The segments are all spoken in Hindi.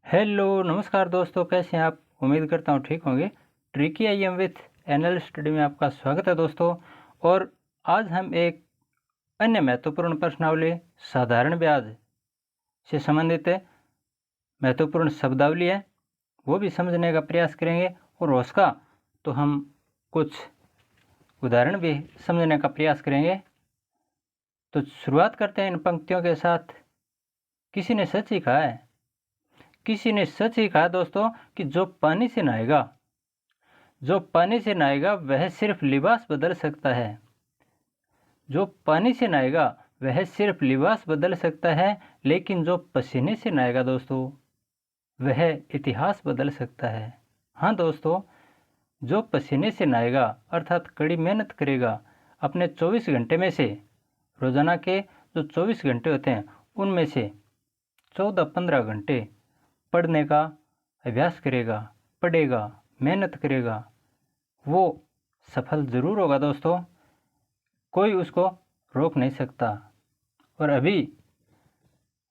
हेलो नमस्कार दोस्तों, कैसे हैं आप। उम्मीद करता हूँ ठीक होंगे। Tricky I am with NL study में आपका स्वागत है दोस्तों। और आज हम एक अन्य महत्वपूर्ण प्रश्नावली साधारण ब्याज से संबंधित महत्वपूर्ण शब्दावली है, वो भी समझने का प्रयास करेंगे। और उसका तो हम कुछ उदाहरण भी समझने का प्रयास करेंगे। तो शुरुआत करते हैं इन पंक्तियों के साथ। किसी ने सच ही कहा है, किसी ने सच ही कहा दोस्तों कि जो पानी से नहाएगा वह सिर्फ लिबास बदल सकता है। जो पानी से नहाएगा वह सिर्फ लिबास बदल सकता है, लेकिन जो पसीने से नहाएगा दोस्तों वह इतिहास बदल सकता है। हाँ दोस्तों, जो पसीने से नहाएगा अर्थात कड़ी मेहनत करेगा, अपने 24 घंटे में से रोज़ाना के जो 24 घंटे होते हैं उनमें से 14-15 घंटे पढ़ने का अभ्यास करेगा, पढ़ेगा, मेहनत करेगा, वो सफल ज़रूर होगा दोस्तों। कोई उसको रोक नहीं सकता। और अभी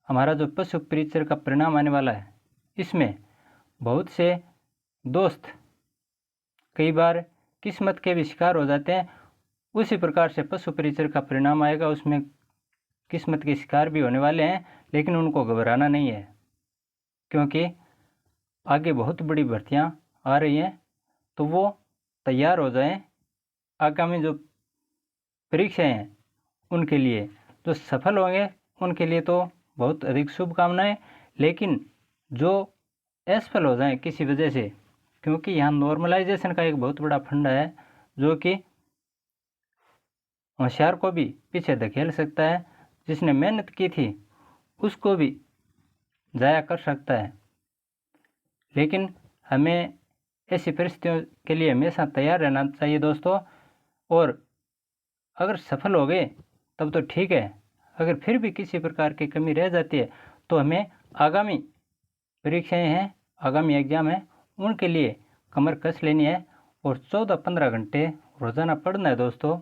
हमारा जो पशु परीक्षण का परिणाम आने वाला है, इसमें बहुत से दोस्त कई बार किस्मत के भी शिकार हो जाते हैं। उसी प्रकार से पशु परीक्षण का परिणाम आएगा, उसमें किस्मत के शिकार भी होने वाले हैं, लेकिन उनको घबराना नहीं है, क्योंकि आगे बहुत बड़ी भर्तियां आ रही हैं। तो वो तैयार हो जाएं आगामी जो परीक्षाएं हैं उनके लिए। जो सफल होंगे उनके लिए तो बहुत अधिक शुभकामनाएं, लेकिन जो असफल हो जाएं किसी वजह से, क्योंकि यहाँ नॉर्मलाइजेशन का एक बहुत बड़ा फंडा है जो कि होशियार को भी पीछे धकेल सकता है, जिसने मेहनत की थी उसको भी जाया कर सकता है। लेकिन हमें ऐसी परिस्थितियों के लिए हमेशा तैयार रहना चाहिए दोस्तों। और अगर सफल हो गए तब तो ठीक है, अगर फिर भी किसी प्रकार की कमी रह जाती है तो हमें आगामी परीक्षाएं हैं, आगामी एग्ज़ाम है, उनके लिए कमर कस लेनी है और 14-15 घंटे रोज़ाना पढ़ना है दोस्तों।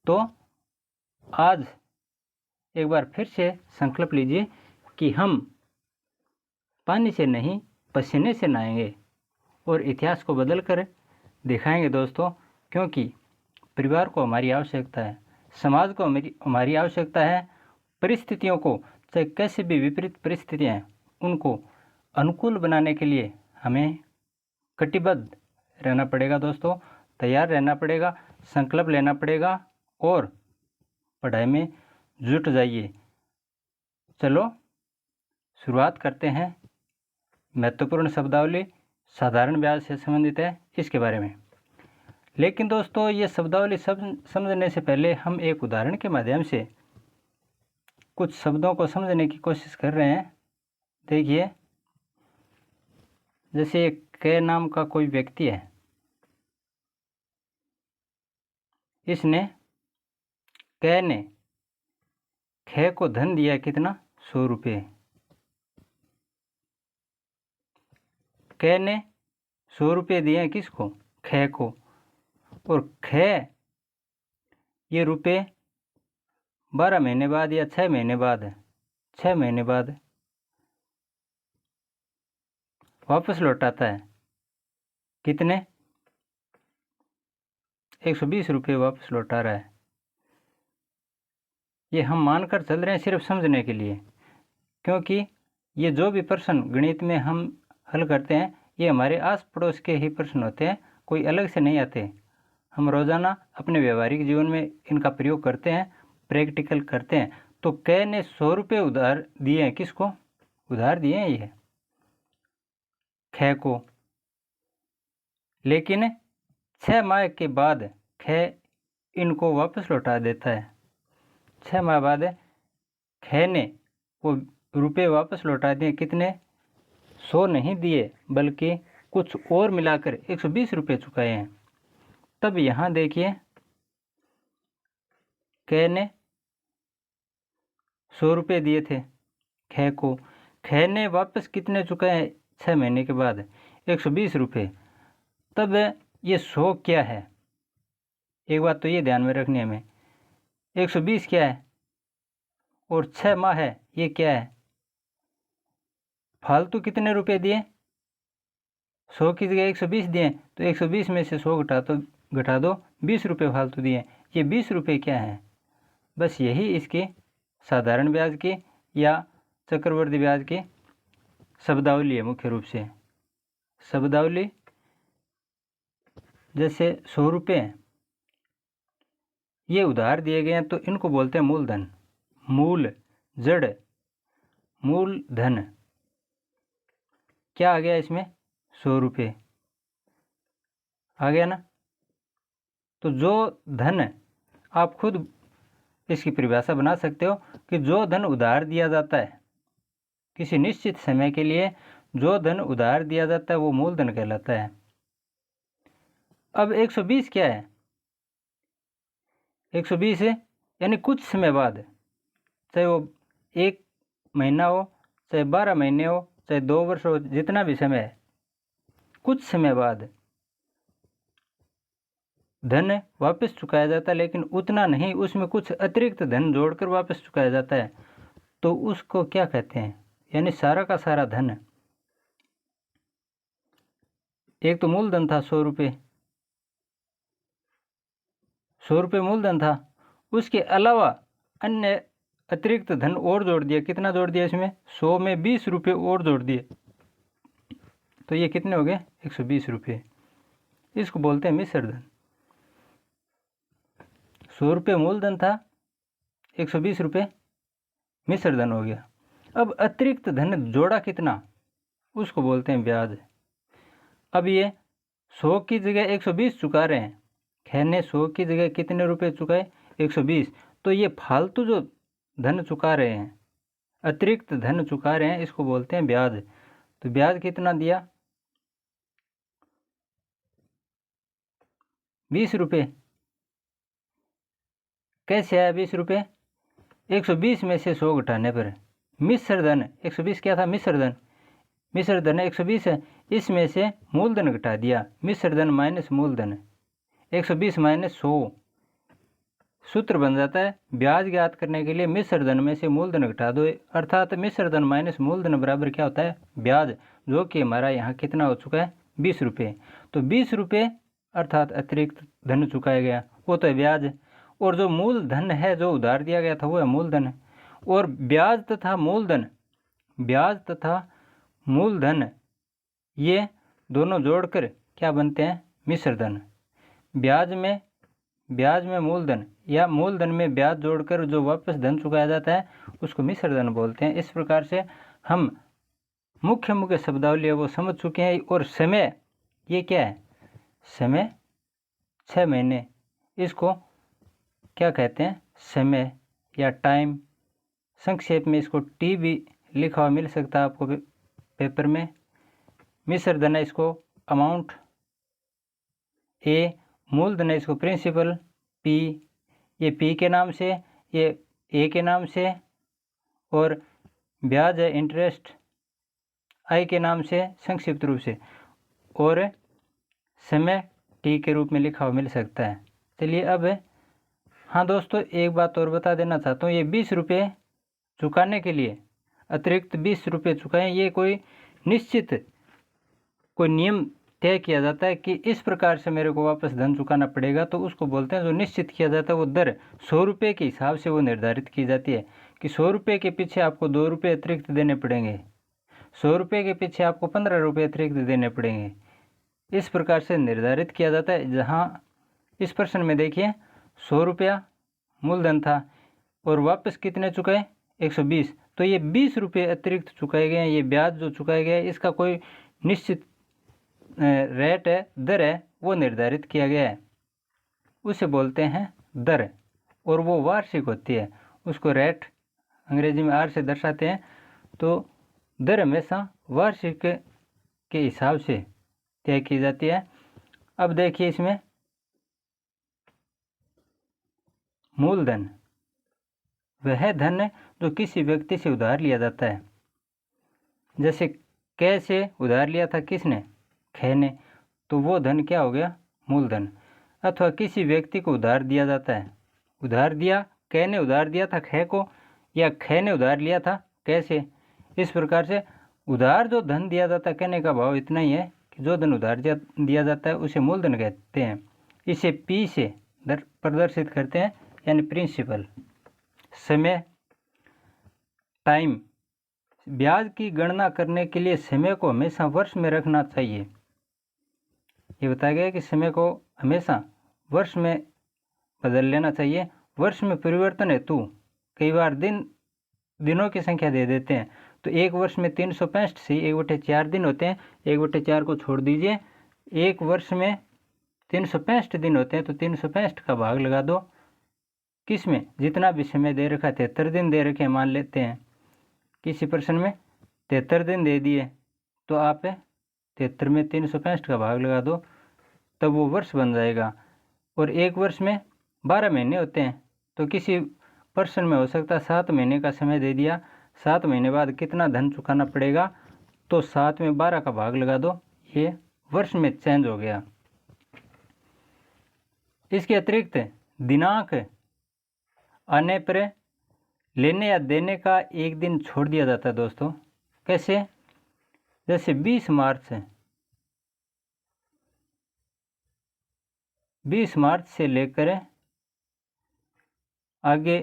तो आज एक बार फिर से संकल्प लीजिए कि हम पानी से नहीं पसीने से नहाएंगे और इतिहास को बदल कर दिखाएंगे दोस्तों। क्योंकि परिवार को हमारी आवश्यकता है, समाज को हमारी आवश्यकता है। परिस्थितियों को, चाहे कैसी भी विपरीत परिस्थितियाँ हैं, उनको अनुकूल बनाने के लिए हमें कटिबद्ध रहना पड़ेगा दोस्तों, तैयार रहना पड़ेगा, संकल्प लेना पड़ेगा और पढ़ाई में जुट जाइए। चलो शुरुआत करते हैं। महत्वपूर्ण शब्दावली साधारण ब्याज से संबंधित है, इसके बारे में। लेकिन दोस्तों, ये शब्दावली समझने से पहले हम एक उदाहरण के माध्यम से कुछ शब्दों को समझने की कोशिश कर रहे हैं। देखिए, जैसे क नाम का कोई व्यक्ति है, इसने क ने ख को धन दिया कितना, 100 रुपये। क ने 100 रुपये दिए हैं किसको, ख को। और ख ये रुपये 12 महीने बाद या 6 महीने बाद, 6 महीने बाद वापस लौटाता है। कितने, 120 रुपये वापस लौटा रहा है। ये हम मानकर चल रहे हैं सिर्फ समझने के लिए, क्योंकि ये जो भी प्रश्न गणित में हम हल करते हैं ये हमारे आस पड़ोस के ही प्रश्न होते हैं, कोई अलग से नहीं आते। हम रोज़ाना अपने व्यवहारिक जीवन में इनका प्रयोग करते हैं, प्रैक्टिकल करते हैं। तो क ने 100 रुपये उधार दिए हैं किसको, उधार दिए हैं ये ख को। लेकिन 6 माह के बाद ख इनको वापस लौटा देता है। 6 माह बाद ख ने वो रुपये वापस लौटा दिए, कितने, 100 नहीं दिए बल्कि कुछ और मिलाकर 120 रुपये चुकाए हैं। तब यहाँ देखिए, क ने 100 रुपये दिए थे ख को, ख ने वापस कितने चुकाए 6 महीने के बाद, 120 रुपये। तब ये 100 क्या है, एक बात तो ये ध्यान में रखनी है हमें, 120 क्या है और 6 माह है, ये क्या है, फालतू कितने रुपए दिए? 100 की जगह 120 दिए, तो 120 में से 100 घटा दो 20 रुपये फालतू दिए। ये 20 रुपये क्या है? बस यही इसके साधारण ब्याज के या चक्रवृद्धि ब्याज की शब्दावली है। मुख्य रूप से शब्दावली जैसे 100 रुपये ये उधार दिए गए हैं तो इनको बोलते हैं मूलधन। मूल जड़ मूलधन क्या आ गया इसमें? 100 रुपये आ गया ना। तो जो धन आप खुद इसकी परिभाषा बना सकते हो कि जो धन उधार दिया जाता है किसी निश्चित समय के लिए, जो धन उधार दिया जाता है वो मूलधन कहलाता है। अब 120 क्या है? 120 यानी कुछ समय बाद, चाहे वो 1 महीना हो, चाहे 12 महीने हो, चाहे 2 वर्ष हो, जितना भी समय है, कुछ समय बाद धन वापस चुकाया जाता है। लेकिन उतना नहीं, उसमें कुछ अतिरिक्त धन जोड़कर वापस चुकाया जाता है, तो उसको क्या कहते हैं? यानी सारा का सारा धन, एक तो मूलधन था 100 रुपये, 100 रुपये मूलधन था, उसके अलावा अन्य अतिरिक्त धन और जोड़ दिया। कितना जोड़ दिया इसमें? 100 में 20 रुपये और जोड़ दिए, तो ये कितने हो गए? 120 रुपये। इसको बोलते हैं मिश्र धन। 100 रुपये मूलधन था, 120 रुपये मिश्र धन हो गया। अब अतिरिक्त धन जोड़ा कितना, उसको बोलते हैं ब्याज। अब ये 100 की जगह 120 चुका रहे हैं, खैर 100 की जगह कितने रुपए चुकाए? 120। तो ये फालतू जो धन चुका रहे हैं, अतिरिक्त धन चुका रहे हैं, इसको बोलते हैं ब्याज। तो ब्याज कितना दिया? 20 रुपये। कैसे आया 20 रुपये? 120 में से 100 घटाने पर। मिश्र धन 120 क्या था? मिश्र धन। मिश्र धन 120 है, इसमें से मूलधन घटा दिया, मिश्र धन माइनस मूलधन, 120 माइनस 100 सूत्र बन जाता है। ब्याज ज्ञात करने के लिए मिश्र धन में से मूलधन घटा दो, अर्थात मिश्र धन माइनस मूलधन बराबर क्या होता है? ब्याज, जो कि हमारा यहाँ कितना हो चुका है? 20 रुपये। तो 20 रुपये अर्थात अतिरिक्त धन चुकाया गया, वो तो है ब्याज। और जो मूलधन है, जो उधार दिया गया था, वो है मूलधन। और ब्याज तथा मूलधन, ब्याज तथा मूलधन ये दोनों जोड़कर क्या बनते हैं? मिश्र धन। ब्याज में मूलधन या मूलधन में ब्याज जोड़कर जो वापस धन चुकाया जाता है उसको मिश्र धन बोलते हैं। इस प्रकार से हम मुख्य शब्दावली है वो समझ चुके हैं। और समय ये क्या है? समय 6 महीने, इसको क्या कहते हैं? समय या टाइम। संक्षेप में इसको टी भी लिखा हुआ मिल सकता है आपको पेपर में। मिश्र धन है इसको अमाउंट ए, मूलधन है इसको प्रिंसिपल पी, ये पी के नाम से, ये ए के नाम से, और ब्याज है इंटरेस्ट आई के नाम से संक्षिप्त रूप से, और समय टी के रूप में लिखा हुआ मिल सकता है। चलिए अब हाँ दोस्तों, एक बात और बता देना चाहता हूँ, ये 20 रुपये चुकाने के लिए अतिरिक्त 20 रुपये चुकाएं, ये कोई निश्चित कोई नियम तय किया जाता है कि इस प्रकार से मेरे को वापस धन चुकाना पड़ेगा, तो उसको बोलते हैं, जो निश्चित किया जाता है वो दर 100 रुपये के हिसाब से वो निर्धारित की जाती है कि 100 रुपये के पीछे आपको 2 रुपये अतिरिक्त देने पड़ेंगे, 100 रुपये के पीछे आपको 15 रुपये अतिरिक्त देने पड़ेंगे। इस प्रकार से निर्धारित किया जाता है। जहाँ इस प्रश्न में देखिए 100 रुपया मूलधन था और वापस कितने चुकाए? 120। तो ये 20 रुपये अतिरिक्त चुकाए गए हैं। ये ब्याज जो चुकाया गया है इसका कोई निश्चित रेट है, दर है, वो निर्धारित किया गया है, उसे बोलते हैं दर, और वो वार्षिक होती है। उसको रेट अंग्रेजी में आर से दर्शाते हैं। तो दर हमेशा वार्षिक के हिसाब से तय की जाती है। अब देखिए इसमें मूलधन वह धन है जो किसी व्यक्ति से उधार लिया जाता है। जैसे कैसे उधार लिया था किसने? खे ने, तो वो धन क्या हो गया? मूलधन। अथवा किसी व्यक्ति को उधार दिया जाता है, उधार दिया, कै ने उधार दिया था खे को, या खे ने उधार लिया था कैसे। इस प्रकार से उधार जो धन दिया जाता है, कहने का भाव इतना ही है कि जो धन उधार दिया जाता है उसे मूलधन कहते हैं। इसे पी से प्रदर्शित करते हैं, यानी प्रिंसिपल। समय, टाइम। ब्याज की गणना करने के लिए समय को हमेशा वर्ष में रखना चाहिए। ये बताया गया है कि समय को हमेशा वर्ष में बदल लेना चाहिए। वर्ष में परिवर्तन हेतु कई बार दिनों की संख्या दे देते हैं, तो एक वर्ष में 365 से 1/4 दिन होते हैं। 1/4 को छोड़ दीजिए, एक वर्ष में 365 दिन होते हैं, तो 365 का भाग लगा दो किस में, जितना भी समय दे रखा है, 73 दिन दे रखे मान लेते हैं। किसी प्रश्न में 73 दिन दे दिए, तो आप 73 में 365 का भाग लगा दो, तब वो वर्ष बन जाएगा। और एक वर्ष में 12 महीने होते हैं, तो किसी प्रश्न में हो सकता है 7 महीने का समय दे दिया, 7 महीने बाद कितना धन चुकाना पड़ेगा, तो 7 में 12 का भाग लगा दो, ये वर्ष में चेंज हो गया। इसके अतिरिक्त दिनांक आने पर लेने या देने का एक दिन छोड़ दिया जाता है दोस्तों। कैसे? जैसे 20 मार्च से लेकर आगे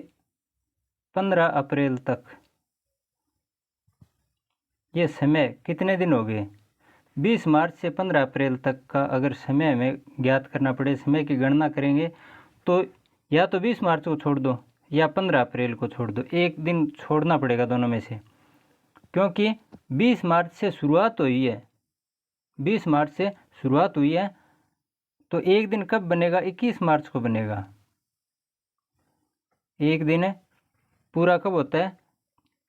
15 अप्रैल तक, ये समय कितने दिन हो गए? 20 मार्च से 15 अप्रैल तक का अगर समय हमें ज्ञात करना पड़े, समय की गणना करेंगे, तो या तो 20 मार्च को छोड़ दो या 15 अप्रैल को छोड़ दो, एक दिन छोड़ना पड़ेगा दोनों में से, क्योंकि 20 मार्च से शुरुआत हुई है, 20 मार्च से शुरुआत हुई है, तो एक दिन कब बनेगा? 21 मार्च को बनेगा। एक दिन पूरा कब होता है?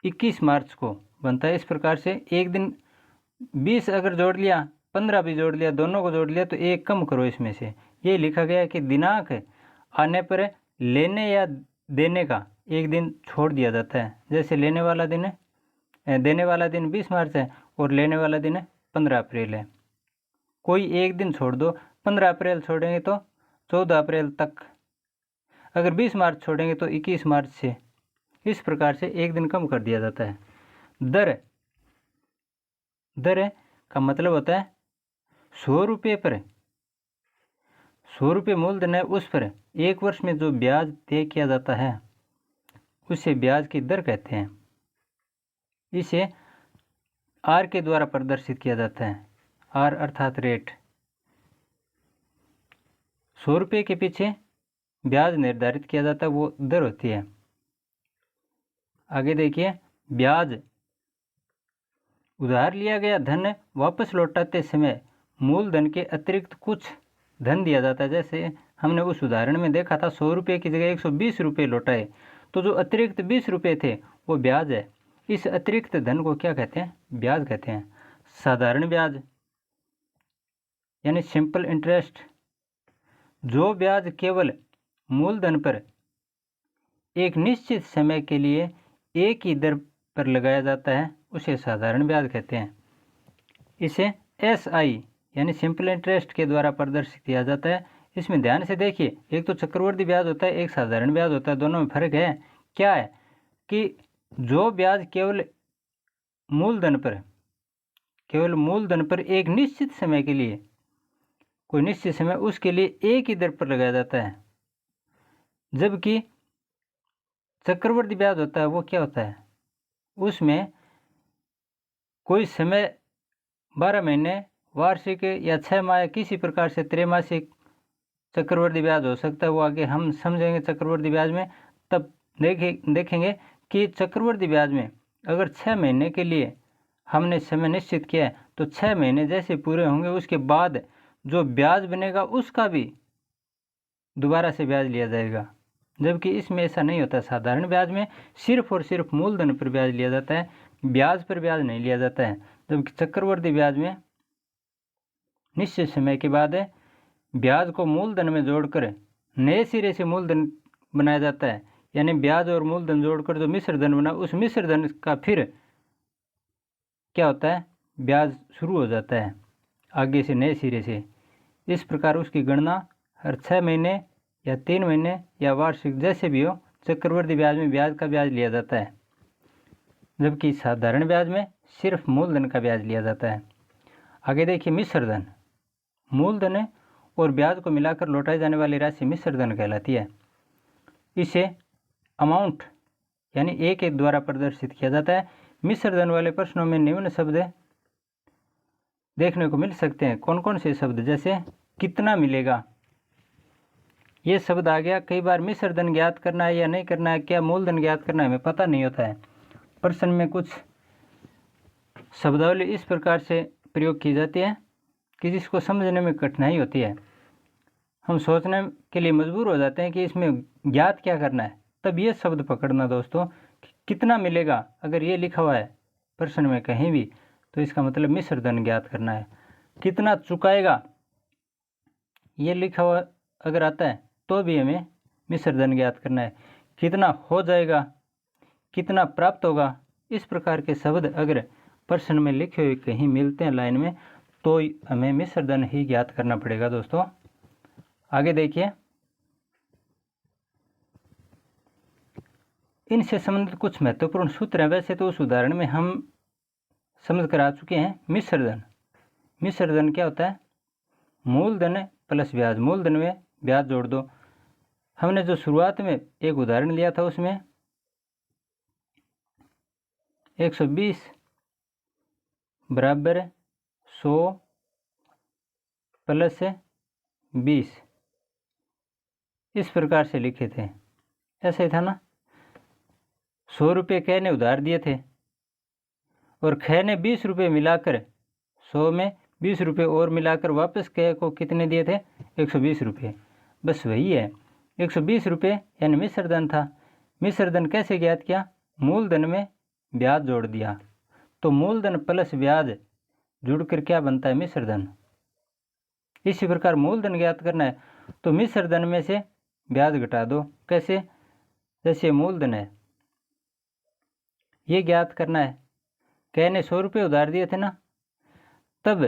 21 मार्च को बनता है। इस प्रकार से एक दिन 20 अगर जोड़ लिया, 15 भी जोड़ लिया, दोनों को जोड़ लिया, तो एक कम करो इसमें से। ये लिखा गया है कि दिनांक आने पर लेने या देने का एक दिन छोड़ दिया जाता है। जैसे देने वाला दिन 20 मार्च है और लेने वाला दिन 15 अप्रैल है। कोई एक दिन छोड़ दो, 15 अप्रैल छोड़ेंगे तो 14 अप्रैल तक, अगर 20 मार्च छोड़ेंगे तो 21 मार्च से। इस प्रकार से एक दिन कम कर दिया जाता है। दर का मतलब होता है 100 रुपये पर 100 रुपये मूलधन है, उस पर एक वर्ष में जो ब्याज तय किया जाता है उसे ब्याज की दर कहते हैं। इसे आर के द्वारा प्रदर्शित किया जाता है। आर अर्थात रेट। 100 रुपये के पीछे ब्याज निर्धारित किया जाता है, वो दर होती है। आगे देखिए, ब्याज। उधार लिया गया धन वापस लौटाते समय मूलधन के अतिरिक्त कुछ धन दिया जाता है। जैसे हमने उस उदाहरण में देखा था, 100 रुपये की जगह 120 रुपये लौटाए, तो जो अतिरिक्त 20 रुपये थे वो ब्याज है। इस अतिरिक्त धन को क्या कहते हैं? ब्याज कहते हैं। साधारण ब्याज यानी सिंपल इंटरेस्ट। जो ब्याज केवल मूलधन पर एक निश्चित समय के लिए एक ही दर पर लगाया जाता है उसे साधारण ब्याज कहते हैं। इसे SI यानी सिंपल इंटरेस्ट के द्वारा प्रदर्शित किया जाता है। इसमें ध्यान से देखिए, एक तो चक्रवर्ती ब्याज होता है, एक साधारण ब्याज होता है, दोनों में फर्क है। क्या है कि जो ब्याज केवल मूलधन पर एक निश्चित समय के लिए, कोई निश्चित समय, उसके लिए एक ही दर पर लगाया जाता है, जबकि चक्रवर्ती ब्याज होता है वो क्या होता है? उसमें कोई समय 12 महीने, वार्षिक या 6 माह, किसी प्रकार से त्रैमासिक चक्रवर्ती ब्याज हो सकता है। वो आगे हम समझेंगे चक्रवर्ती ब्याज में, तब देखेंगे कि चक्रवर्ती ब्याज में अगर 6 महीने के लिए हमने समय निश्चित किया है, तो 6 महीने जैसे पूरे होंगे उसके बाद जो ब्याज बनेगा उसका भी दोबारा से ब्याज लिया जाएगा, जबकि इसमें ऐसा नहीं होता। साधारण ब्याज में सिर्फ और सिर्फ मूलधन पर ब्याज लिया जाता है, ब्याज पर ब्याज नहीं लिया जाता है। जबकि चक्रवर्ती ब्याज में निश्चित समय के बाद ब्याज को मूलधन में जोड़कर नए सिरे से मूलधन बनाया जाता है, यानी ब्याज और मूलधन जोड़कर जो मिश्र धन बना, उस मिश्र धन का फिर क्या होता है? ब्याज शुरू हो जाता है आगे से, नए सिरे से। इस प्रकार उसकी गणना हर 6 महीने या 3 महीने या वार्षिक, जैसे भी हो, चक्रवर्ती ब्याज में ब्याज का ब्याज लिया जाता है। जबकि साधारण ब्याज में सिर्फ मूलधन का ब्याज लिया जाता है। आगे देखिए मिश्र धन। मूलधन और ब्याज को मिलाकर लौटाई जाने वाली राशि मिश्र धन कहलाती है। इसे अमाउंट यानी एक द्वारा प्रदर्शित किया जाता है। मिश्र धन वाले प्रश्नों में निम्न शब्द देखने को मिल सकते हैं। कौन कौन से शब्द? जैसे कितना मिलेगा, ये शब्द आ गया। कई बार मिश्र धन ज्ञात करना है या नहीं करना है, क्या मूलधन ज्ञात करना है, हमें पता नहीं होता है। प्रश्न में कुछ शब्दावली इस प्रकार से प्रयोग की जाती है कि जिसको समझने में कठिनाई होती है। हम सोचने के लिए मजबूर हो जाते हैं कि इसमें ज्ञात क्या करना है। तब ये शब्द पकड़ना दोस्तों, कितना मिलेगा अगर ये लिखा हुआ है प्रश्न में कहीं भी, तो इसका मतलब मिश्र धन ज्ञात करना है। कितना चुकाएगा ये लिखा हुआ अगर आता है तो भी हमें मिश्र धन ज्ञात करना है। कितना हो जाएगा, कितना प्राप्त होगा, इस प्रकार के शब्द अगर प्रश्न में लिखे हुए कहीं मिलते हैं लाइन में, तो हमें मिश्र धन ही ज्ञात करना पड़ेगा दोस्तों। आगे देखिए, इनसे संबंधित कुछ महत्वपूर्ण सूत्र हैं। वैसे तो उस उदाहरण में हम समझ कर आ चुके हैं। मिश्र धन, मिश्र धन क्या होता है? मूलधन प्लस ब्याज, मूलधन में ब्याज जोड़ दो। हमने जो शुरुआत में एक उदाहरण लिया था उसमें 120 बराबर 100 प्लस 20 इस प्रकार से लिखे थे। ऐसे था ना। 100 रुपये कै ने उधार दिए थे और ख ने 20 रुपये मिलाकर 100 में 20 रुपये और मिलाकर वापस कै को कितने दिए थे? 120 रुपये। बस वही है, 120 रुपये यानी मिश्र धन था। मिश्र धन कैसे ज्ञात किया? मूलधन में ब्याज जोड़ दिया। तो मूलधन प्लस ब्याज जुड़कर क्या बनता है? मिश्र धन। इसी प्रकार मूलधन ज्ञात करना है तो मिश्र धन में से ब्याज घटा दो। कैसे? जैसे मूलधन है, ये ज्ञात करना है। कै ने 100 रुपये उधार दिए थे ना, तब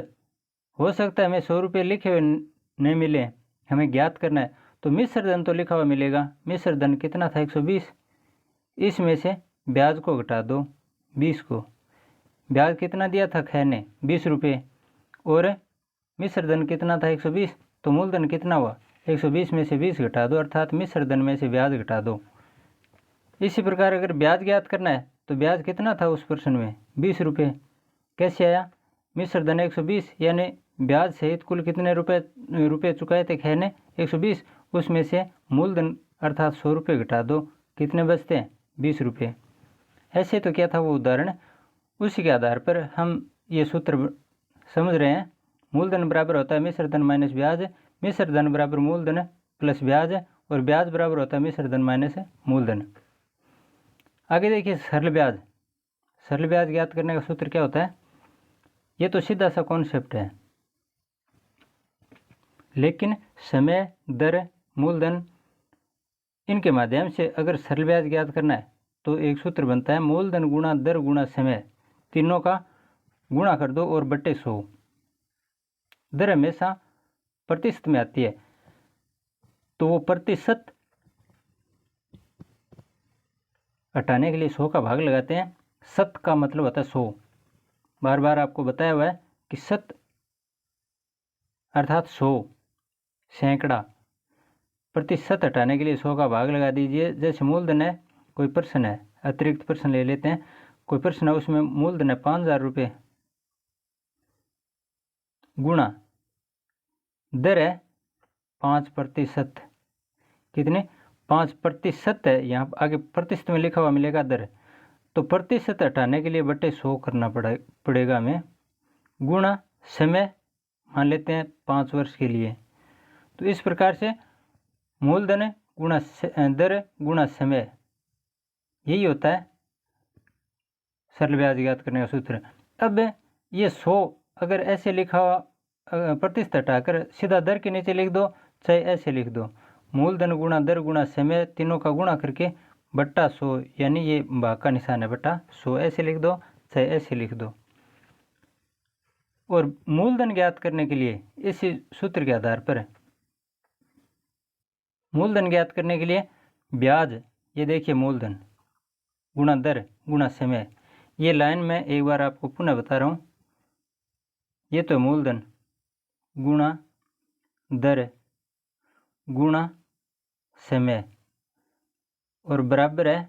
हो सकता है हमें 100 रुपये लिखे हुए नहीं मिले, हमें ज्ञात करना है तो मिश्र धन तो लिखा हुआ मिलेगा। मिश्र धन कितना था? 120। इसमें से ब्याज को घटा दो 20 को। ब्याज कितना दिया था ख ने? 20 रुपये। और मिश्र धन कितना था? 120। तो मूलधन कितना हुआ? 120 में से 20 घटा दो, अर्थात मिश्र धन में से ब्याज घटा दो। इसी प्रकार अगर ब्याज ज्ञात करना है तो ब्याज कितना था उस प्रश्न में? 20 रुपये। कैसे आया? मिश्र धन 120 यानी ब्याज सहित कुल कितने रुपये चुकाए थे ख ने? 120। उसमें से मूलधन अर्थात 100 रुपये घटा दो, कितने बचते हैं? 20 रुपये। ऐसे तो क्या था वो उदाहरण, उसी के आधार पर हम ये सूत्र समझ रहे हैं। मूलधन बराबर होता है मिश्र धन माइनस ब्याज, मिश्र धन बराबर मूलधन प्लस ब्याज, और ब्याज बराबर होता है मिश्र धन माइनस मूलधन। आगे देखिए सरल ब्याज। सरल ब्याज ज्ञात करने का सूत्र क्या होता है? ये तो सीधा सा कॉन्सेप्ट है, लेकिन समय, दर, मूलधन इनके माध्यम से अगर सरल ब्याज ज्ञात करना है तो एक सूत्र बनता है मूलधन गुणा दर गुणा समय, तीनों का गुणा कर दो और बट्टे 100। दर हमेशा प्रतिशत में आती है तो वो प्रतिशत हटाने के लिए 100 का भाग लगाते हैं। शत का मतलब होता है 100। बार बार आपको बताया हुआ है कि शत अर्थात 100 सैकड़ा। प्रतिशत हटाने के लिए 100 का भाग लगा दीजिए। जैसे मूलधन है, कोई प्रश्न है, अतिरिक्त प्रश्न ले लेते हैं। कोई प्रश्न है उसमें मूलधन है 5000 रुपये, गुणा दर है 5%। कितने? 5% है। यहाँ आगे प्रतिशत में लिखा हुआ मिलेगा दर, तो प्रतिशत हटाने के लिए बटे 100 करना पड़ेगा हमें, गुणा समय मान लेते हैं 5 वर्ष के लिए। तो इस प्रकार से मूलधन गुणा दर गुणा समय, यही होता है सरल ब्याज ज्ञात करने का सूत्र। अब ये 100 अगर ऐसे लिखा हुआ प्रतिशत हटाकर सीधा दर के नीचे लिख दो, चाहे ऐसे लिख दो, मूलधन गुणा दर गुणा समय, तीनों का गुणा करके बट्टा 100, यानी ये भाग का निशान है बट्टा 100, ऐसे लिख दो चाहे ऐसे लिख दो। और मूलधन ज्ञात करने के लिए इसी सूत्र के आधार पर मूलधन ज्ञात करने के लिए ब्याज, ये देखिए मूलधन गुणा दर गुणा समय, ये लाइन मैं एक बार आपको पुनः बता रहा हूँ। ये तो मूलधन गुणा दर गुणा समय और बराबर है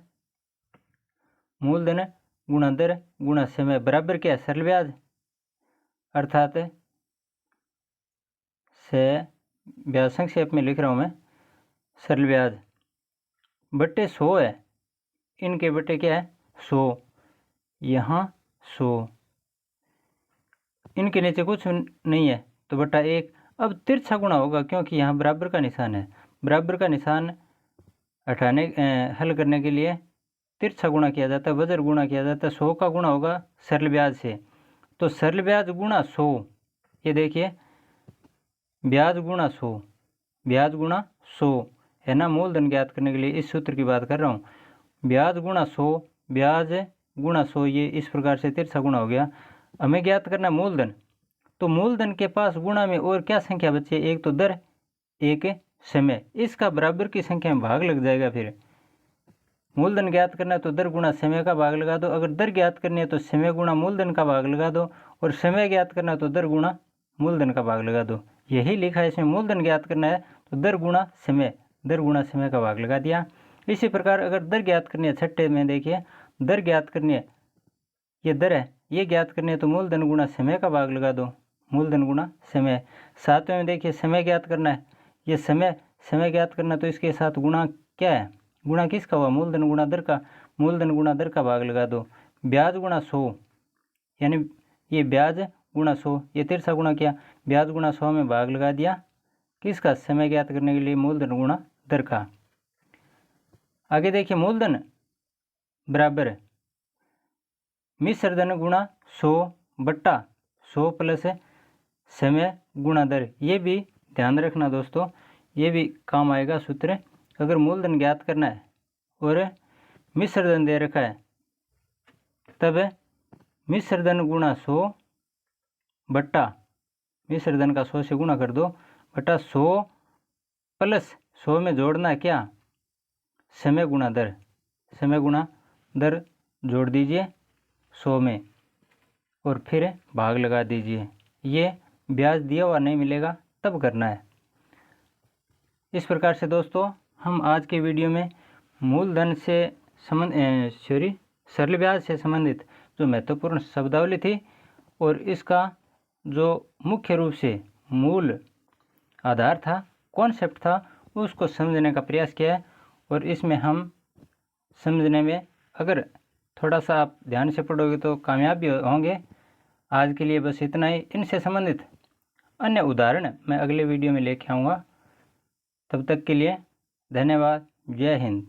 मूलधन गुणा दर गुणा समय बराबर क्या है सरल ब्याज, अर्थात से ब्याज संक्षेप में लिख रहा हूँ मैं सरल ब्याज बटे 100 है। इनके बटे क्या है 100, यहाँ 100, इनके नीचे कुछ नहीं है तो बटा 1। अब तिरछा गुणा होगा क्योंकि यहाँ बराबर का निशान है। बराबर का निशान हटाने हल करने के लिए तिरछा गुणा किया जाता है, वज्र गुणा किया जाता है। 100 का गुणा होगा सरल ब्याज से, तो सरल ब्याज गुणा 100, ये देखिए ब्याज गुणा 100, ब्याज गुणा 100 है ना। मूलधन ज्ञात करने के लिए इस सूत्र की बात कर रहा हूँ, ब्याज गुणा 100, ब्याज गुणा 100, ये इस प्रकार से तिरछा गुणा हो गया। हमें ज्ञात करना मूलधन, तो मूलधन के पास गुणा में और क्या संख्या बची है, एक तो दर एक समय, इसका बराबर की संख्या में भाग लग जाएगा। फिर मूलधन ज्ञात करना है तो दर गुणा समय का भाग लगा दो, अगर दर ज्ञात करनी है तो समय गुणा मूलधन का भाग लगा दो, और समय ज्ञात करना है तो दर गुणा मूलधन का भाग लगा दो। यही लिखा है इसमें, मूलधन ज्ञात करना है तो दर गुणा समय, दर गुणा समय का भाग लगा दिया। इसी प्रकार अगर दर ज्ञात करनी है, छठे में देखिए दर ज्ञात करनी है, ये दर है, ये ज्ञात करनी है तो मूलधन गुणा समय का भाग लगा दो, मूलधन गुणा समय। सातवें में देखिए समय ज्ञात करना है, ये समय ज्ञात करना तो इसके साथ गुणा क्या है, गुणा किसका हुआ मूलधन गुणा दर का, मूलधन गुणा दर का भाग लगा दो। ब्याज गुणा 100, यानी ये ब्याज गुणा 100, ये तिरछा गुणा किया, ब्याज गुणा 100 में भाग लगा दिया किसका, समय ज्ञात करने के लिए मूलधन गुणा दर का। आगे देखिए मूलधन बराबर मिश्र धन गुणा 100 बट्टा 100 प्लस समय गुणा दर। ये भी ध्यान रखना दोस्तों, ये भी काम आएगा सूत्र। अगर मूलधन ज्ञात करना है और मिश्र धन दे रखा है तब मिश्र धन गुणा 100 बट्टा मिश्र धन का 100 से गुणा कर दो बटा 100 प्लस 100 में जोड़ना है क्या, समय गुणा दर, समय गुणा दर जोड़ दीजिए 100 में और फिर भाग लगा दीजिए। ये ब्याज दिया हुआ नहीं मिलेगा तब करना है। इस प्रकार से दोस्तों हम आज के वीडियो में मूलधन से सरल ब्याज से संबंधित जो महत्वपूर्ण शब्दावली थी और इसका जो मुख्य रूप से मूल आधार था, कॉन्सेप्ट था, उसको समझने का प्रयास किया है। और इसमें हम समझने में अगर थोड़ा सा आप ध्यान से पढ़ोगे तो कामयाब भी होंगे। आज के लिए बस इतना ही। इनसे संबंधित अन्य उदाहरण मैं अगले वीडियो में लेके आऊँगा। तब तक के लिए धन्यवाद। जय हिंद।